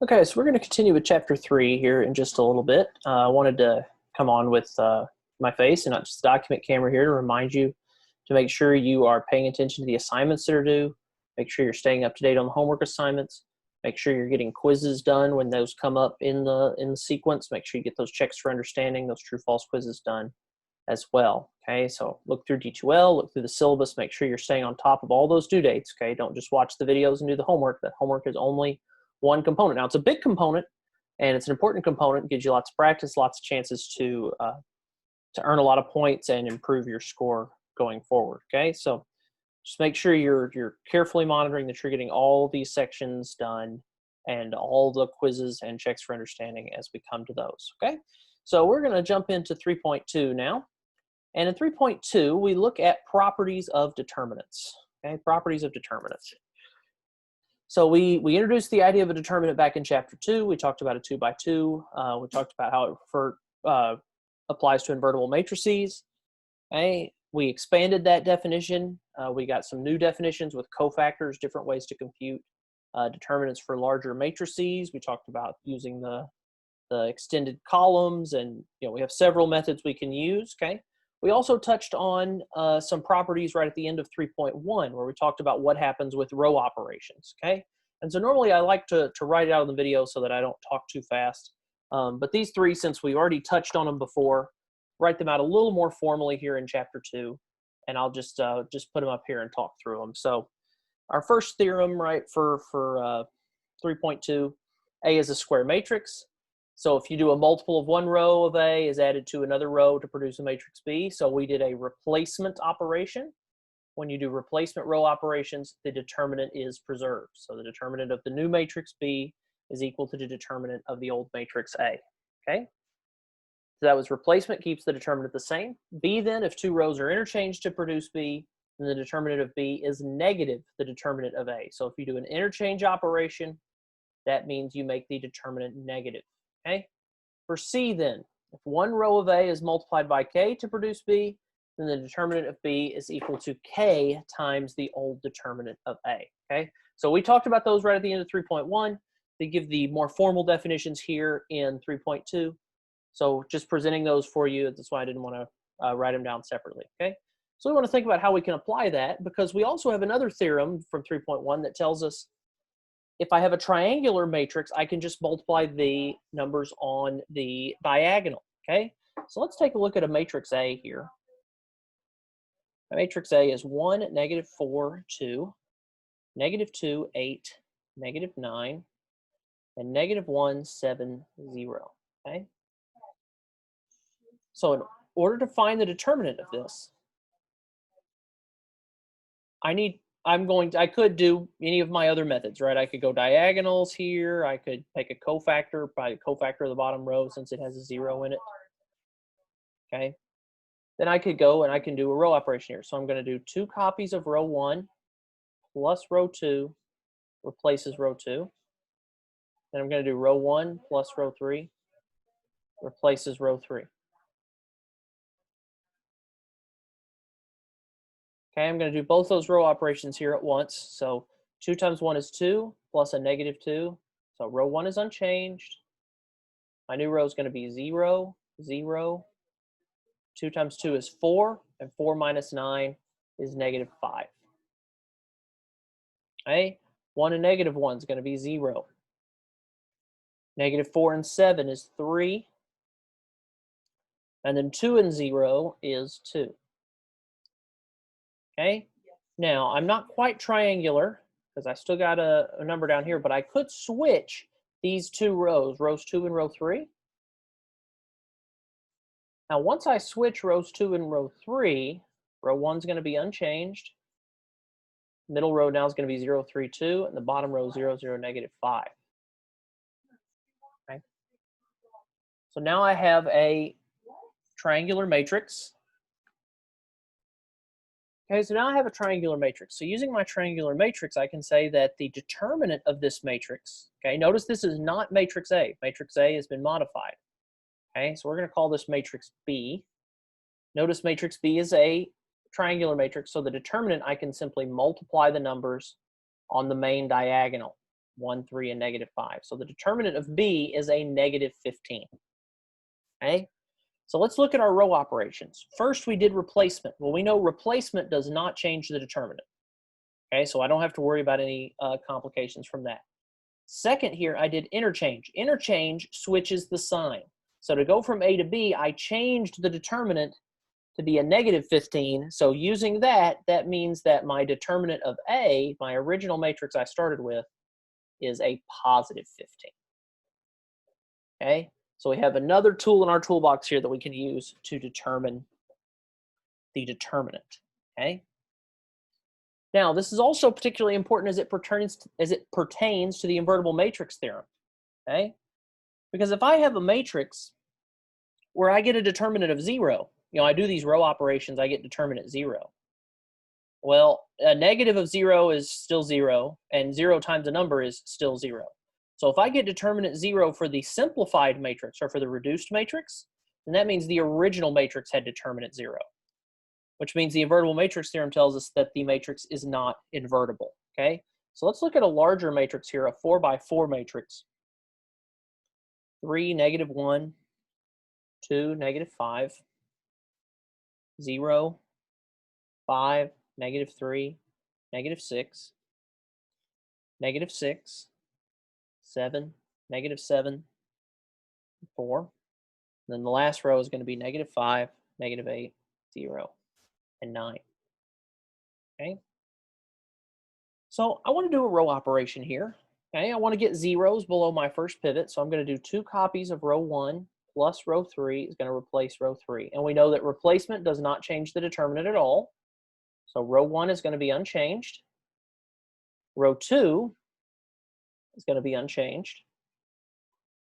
Okay, so we're going to continue with chapter 3 here in just a little bit. I wanted to come on with my face and not just the document camera here to remind you to make sure you are paying attention to the assignments that are due, make sure you're staying up to date on the homework assignments, make sure you're getting quizzes done when those come up in the sequence, make sure you get those checks for understanding, those true-false quizzes done as well. Okay, so look through D2L, look through the syllabus, make sure you're staying on top of all those due dates. Okay, don't just watch the videos and do the homework. That homework is only one component. Now, it's a big component, and it's an important component. It gives you lots of practice, lots of chances to earn a lot of points and improve your score going forward. Okay, so just make sure you're carefully monitoring that you're getting all these sections done and all the quizzes and checks for understanding as we come to those. Okay, so we're going to jump into 3.2 now. And in 3.2, we look at properties of determinants. Okay, properties of determinants. So we introduced the idea of a determinant back in chapter 2. We talked about a 2 by 2. We talked about how it applies to invertible matrices. Okay, we expanded that definition. We got some new definitions with cofactors, different ways to compute determinants for larger matrices. We talked about using the extended columns, and we have several methods we can use. Okay. We also touched on some properties right at the end of 3.1, where we talked about what happens with row operations, okay? And so normally I like to write it out in the video so that I don't talk too fast. But these three, since we already touched on them before, write them out a little more formally here in chapter 2, and I'll just put them up here and talk through them. So our first theorem, right, for 3.2, A is a square matrix. So if you do a multiple of one row of A is added to another row to produce a matrix B. So we did a replacement operation. When you do replacement row operations, the determinant is preserved. So the determinant of the new matrix B is equal to the determinant of the old matrix A. Okay? So that was replacement, keeps the determinant the same. B then, if two rows are interchanged to produce B, then the determinant of B is negative the determinant of A. So if you do an interchange operation, that means you make the determinant negative. Okay. For C then, if one row of A is multiplied by K to produce B, then the determinant of B is equal to K times the old determinant of A. Okay. So we talked about those right at the end of 3.1. They give the more formal definitions here in 3.2. So just presenting those for you. That's why I didn't want to write them down separately. Okay. So we want to think about how we can apply that, because we also have another theorem from 3.1 that tells us if I have a triangular matrix, I can just multiply the numbers on the diagonal, okay? So let's take a look at a matrix A here. A matrix A is 1, negative 4, 2, negative 2, 8, negative 9, and negative 1, 7, 0, okay? So in order to find the determinant of this, I could do any of my other methods, right? I could go diagonals here. I could take a cofactor, probably a cofactor of the bottom row since it has a 0 in it. Okay. Then I could go and I can do a row operation here. So I'm going to do 2 copies of row 1 plus row 2 replaces row 2. Then I'm going to do row 1 plus row 3 replaces row 3. Okay, I'm going to do both those row operations here at once. So 2 times 1 is 2 plus a negative 2. So row 1 is unchanged. My new row is going to be 0, 0. 2 times 2 is 4, and 4 minus 9 is negative 5. Okay, 1 and negative 1 is going to be 0. Negative 4 and 7 is 3. And then 2 and 0 is 2. Okay, now I'm not quite triangular because I still got a number down here, but I could switch these two rows 2 and row 3. Now once I switch rows 2 and row 3, row 1 is going to be unchanged. Middle row now is going to be 0, 3, 2, and the bottom row 0, 0, negative 5. Okay, so now I have a triangular matrix. Okay, so now I have a triangular matrix. So using my triangular matrix, I can say that the determinant of this matrix, okay, notice this is not matrix A. Matrix A has been modified. Okay, so we're going to call this matrix B. Notice matrix B is a triangular matrix, so the determinant, I can simply multiply the numbers on the main diagonal. 1, 3, and negative 5. So the determinant of B is a negative 15. Okay? So let's look at our row operations. First, we did replacement. Well, we know replacement does not change the determinant. Okay, so I don't have to worry about any complications from that. Second here, I did interchange. Interchange switches the sign. So to go from A to B, I changed the determinant to be a negative 15. So using that, that means that my determinant of A, my original matrix I started with, is a positive 15. Okay, so we have another tool in our toolbox here that we can use to determine the determinant. Okay. Now, this is also particularly important as it pertains to the invertible matrix theorem. Okay, because if I have a matrix where I get a determinant of 0, I do these row operations, I get determinant 0. Well, a negative of 0 is still 0, and 0 times a number is still 0. So if I get determinant 0 for the simplified matrix or for the reduced matrix, then that means the original matrix had determinant 0, which means the invertible matrix theorem tells us that the matrix is not invertible. Okay, so let's look at a larger matrix here, a 4 by 4 matrix. 3, negative 1, 2, negative 5, 0, 5, negative 3, negative 6, negative 6, 7, negative 7, 4. And then the last row is going to be negative 5, negative 8, 0, and 9. Okay. So I want to do a row operation here. Okay, I want to get zeros below my first pivot, so I'm going to do 2 copies of row 1 plus row 3 is going to replace row 3. And we know that replacement does not change the determinant at all. So row 1 is going to be unchanged. Row 2 is going to be unchanged.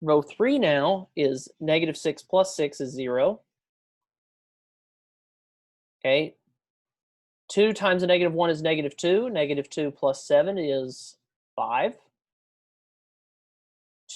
Row 3 now is negative 6 plus 6 is 0. Okay. 2 times a negative 1 is negative 2. Negative 2 plus 7 is 5.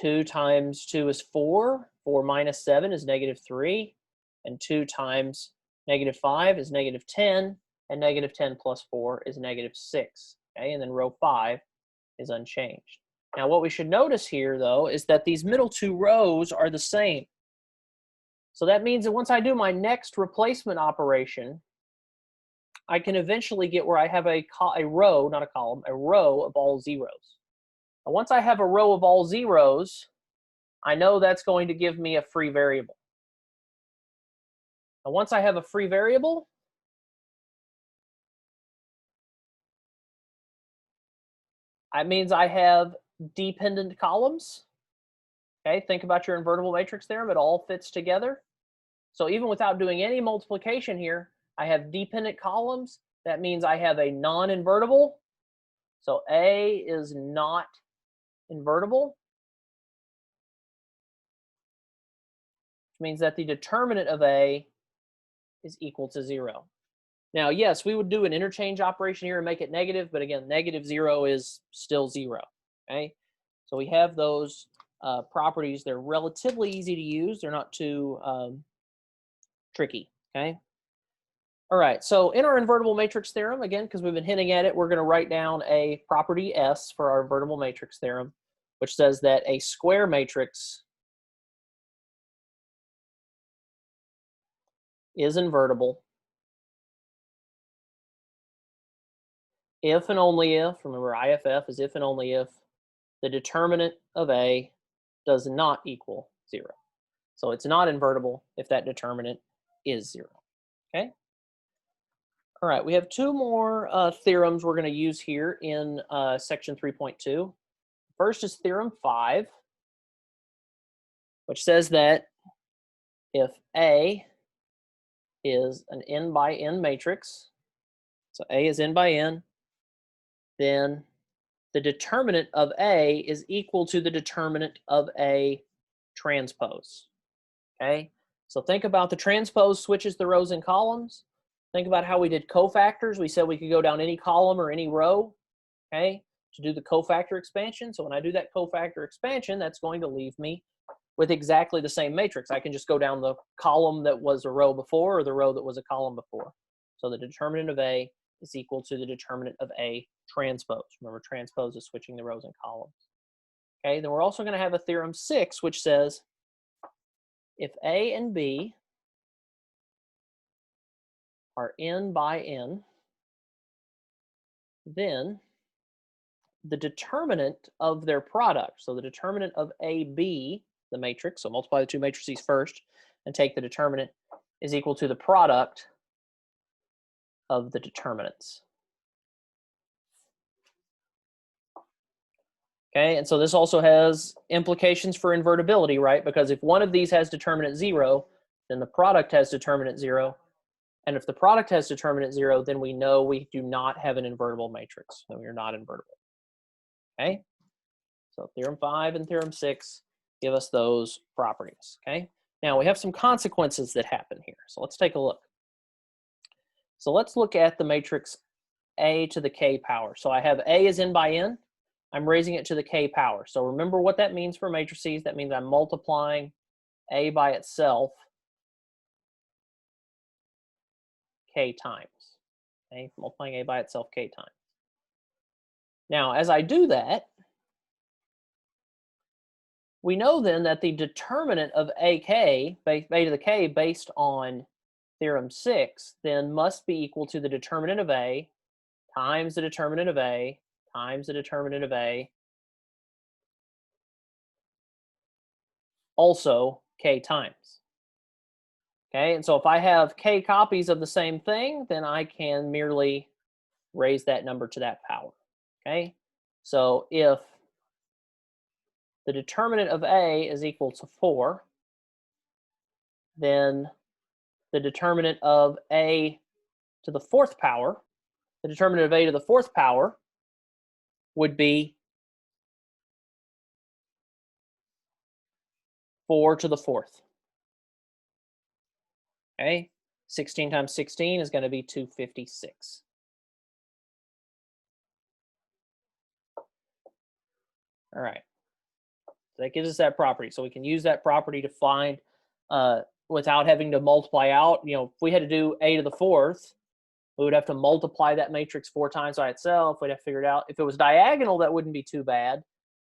2 times 2 is 4. 4 minus 7 is negative 3. And 2 times negative 5 is negative 10. And negative 10 plus 4 is negative 6. Okay, and then row 5 is unchanged. Now what we should notice here, though, is that these middle 2 rows are the same. So that means that once I do my next replacement operation, I can eventually get where I have a row, not a column, a row of all zeros. And once I have a row of all zeros, I know that's going to give me a free variable. And once I have a free variable, that means I have dependent columns. Okay, think about your invertible matrix theorem. It all fits together. So even without doing any multiplication here, I have dependent columns. That means I have a non-invertible. So A is not invertible, which means that the determinant of A is equal to 0. Now, yes, we would do an interchange operation here and make it negative, but again, negative 0 is still 0. Okay, so we have those properties. They're relatively easy to use. They're not too tricky. Okay. All right, so in our invertible matrix theorem, again, because we've been hinting at it, we're going to write down a property S for our invertible matrix theorem, which says that a square matrix is invertible if and only if, remember IFF is if and only if, the determinant of A does not equal 0. So it's not invertible if that determinant is 0. Okay? All right, we have 2 more theorems we're going to use here in section 3.2. First is theorem 5, which says that if A is an n by n matrix, so A is n by n, then the determinant of A is equal to the determinant of A transpose. Okay, so think about the transpose switches the rows and columns. Think about how we did cofactors. We said we could go down any column or any row, okay, to do the cofactor expansion. So when I do that cofactor expansion, that's going to leave me with exactly the same matrix. I can just go down the column that was a row before or the row that was a column before. So the determinant of A is equal to the determinant of A transpose. Remember, transpose is switching the rows and columns. Okay, then we're also going to have a theorem 6, which says if A and B are n by n, then the determinant of their product, so the determinant of AB, the matrix, so multiply the two matrices first and take the determinant, is equal to the product of the determinants. Okay, and so this also has implications for invertibility, right? Because if one of these has determinant 0, then the product has determinant 0. And if the product has determinant 0, then we know we do not have an invertible matrix. So we are not invertible. Okay, so theorem 5 and theorem 6 give us those properties. Okay, now we have some consequences that happen here. So let's take a look. So let's look at the matrix A to the k power. So I have A is n by n. I'm raising it to the k power. So remember what that means for matrices. That means I'm multiplying A by itself k times. Okay, multiplying A by itself k times. Now, as I do that, we know then that the determinant of AK, A to the k, based on theorem 6, then must be equal to the determinant of A times the determinant of A times the determinant of A, also k times. Okay, and so if I have k copies of the same thing, then I can merely raise that number to that power. Okay, so if the determinant of A is equal to 4, then the determinant of A to the 4th power, the determinant of A to the 4th power would be 4 to the 4th. Okay, 16 times 16 is going to be 256. All right, so that gives us that property. So we can use that property to find, without having to multiply out. You know, if we had to do A to the 4th, we would have to multiply that matrix 4 times by itself. We'd have to figure it out. If it was diagonal, that wouldn't be too bad.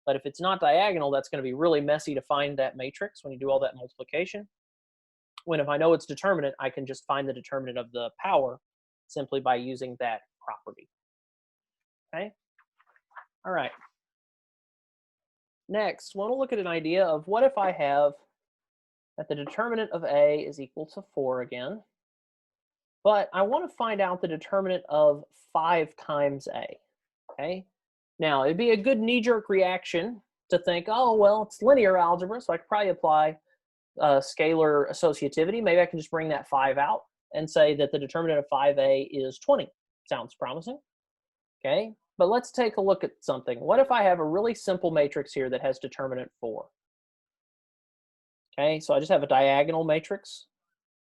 But if it's not diagonal, that's going to be really messy to find that matrix when you do all that multiplication. When if I know it's determinant, I can just find the determinant of the power simply by using that property. Okay? All right. Next, we'll look at an idea of what if I have that the determinant of A is equal to 4 again, but I want to find out the determinant of 5 times A. Okay? Now, it'd be a good knee-jerk reaction to think, oh, well, it's linear algebra, so I could probably apply scalar associativity. Maybe I can just bring that 5 out and say that the determinant of 5A is 20. Sounds promising. Okay, but let's take a look at something. What if I have a really simple matrix here that has determinant 4? Okay, so I just have a diagonal matrix.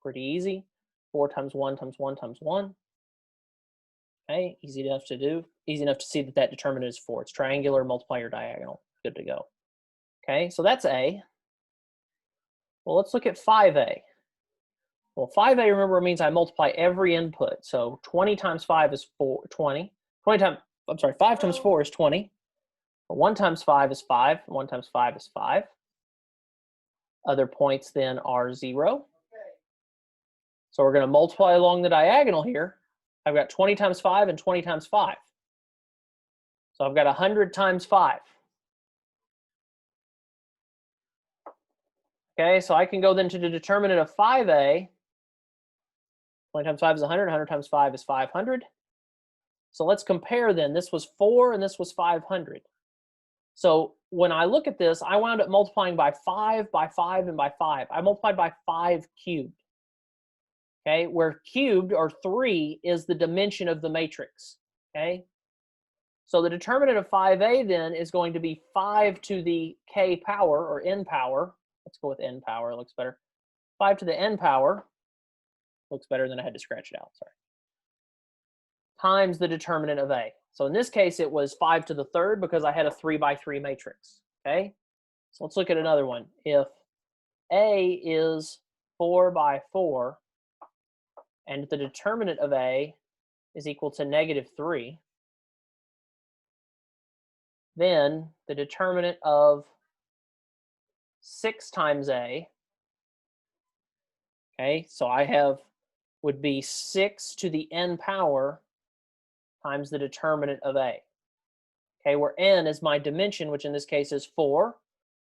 Pretty easy. 4 times 1 times 1 times 1. Okay, easy enough to do. Easy enough to see that that determinant is 4. It's triangular, multiply your diagonal. Good to go. Okay, so that's A. Well, let's look at 5A. Well, 5A, remember, means I multiply every input. So 20 times 5 is 20. 5 times 4 is 20. 1 times 5 is 5. 1 times 5 is 5. Other points then are 0. So we're going to multiply along the diagonal here. I've got 20 times 5 and 20 times 5. So I've got 100 times 5. Okay, so I can go then to the determinant of 5A. 20 times 5 is 100. 100 times 5 is 500. So let's compare then. This was 4 and this was 500. So when I look at this, I wound up multiplying by 5, and by 5. I multiplied by 5 cubed. Okay, where cubed, or 3, is the dimension of the matrix. Okay, so the determinant of 5A then is going to be 5 to the k power, or n power. Let's go with n power, it looks better. 5 to the n power, looks better than I had to scratch it out, sorry. Times the determinant of A. So in this case, it was 5 to the 3rd because I had a 3 by 3 matrix. Okay, so let's look at another one. If A is 4 by 4, and the determinant of A is equal to -3, then the determinant of 6 times a, okay, so I have, would be 6 to the n power times the determinant of a. Okay, where n is my dimension, which in this case is 4.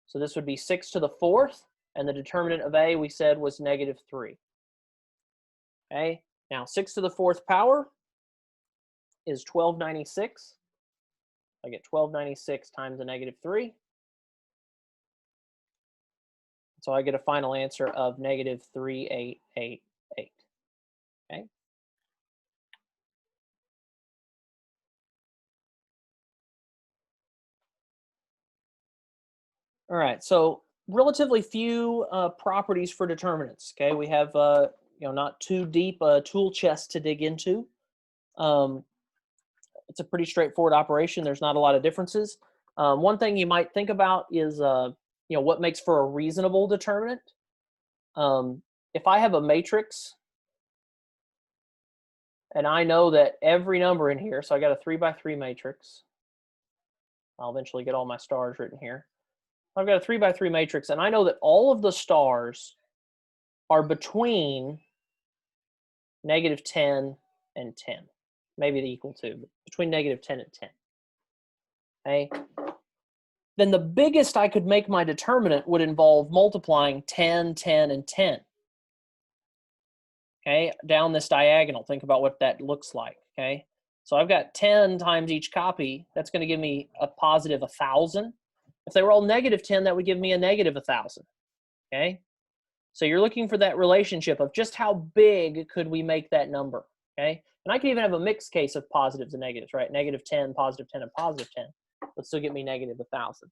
So this would be 6 to the 4th, and the determinant of a we said was -3. Okay, now 6 to the 4th power is 1296. I get 1296 times the -3. So I get a final answer of -3888. Okay. All right, so relatively few properties for determinants. Okay, we have not too deep a tool chest to dig into. Um, it's a pretty straightforward operation. There's not a lot of differences. One thing you might think about is what makes for a reasonable determinant. If I have a matrix and I know that every number in here, so I got a 3 by 3 matrix. I'll eventually get all my stars written here. I've got a 3 by 3 matrix, and I know that all of the stars are between -10 and 10. Maybe they equal to, but between -10 and 10. Okay? Then the biggest I could make my determinant would involve multiplying 10, 10, and 10. Okay? Down this diagonal, think about what that looks like. Okay? So I've got 10 times each copy. That's going to give me a positive 1,000. If they were all -10, that would give me a negative 1,000. Okay? So you're looking for that relationship of just how big could we make that number, okay? And I can even have a mixed case of positives and negatives, right? -10, +10, and +10 would still get me negative 1,000.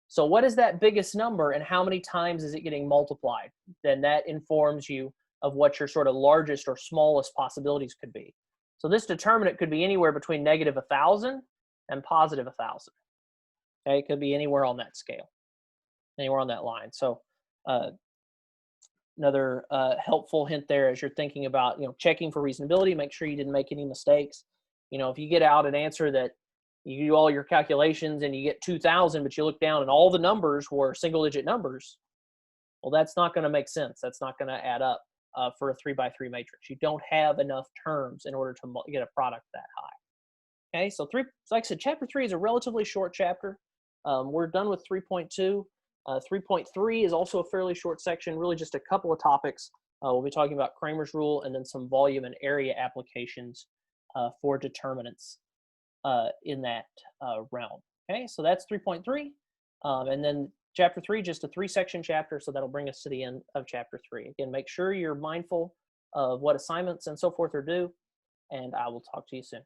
So what is that biggest number and how many times is it getting multiplied? Then that informs you of what your sort of largest or smallest possibilities could be. So this determinant could be anywhere between -1,000 and +1,000. Okay, it could be anywhere on that scale, anywhere on that line. So another helpful hint there as you're thinking about checking for reasonability, make sure you didn't make any mistakes. If you get out an answer that you do all your calculations and you get 2,000, but you look down and all the numbers were single-digit numbers, well, that's not going to make sense. That's not going to add up for a 3 by 3 matrix. You don't have enough terms in order to get a product that high. Okay, so like I said, chapter 3 is a relatively short chapter. We're done with 3.2. 3.3 is also a fairly short section, really just a couple of topics. We'll be talking about Cramer's rule and then some volume and area applications for determinants in that realm. Okay, so that's 3.3. And then chapter 3, just a 3-section chapter, so that'll bring us to the end of chapter 3. Again, make sure you're mindful of what assignments and so forth are due, and I will talk to you soon.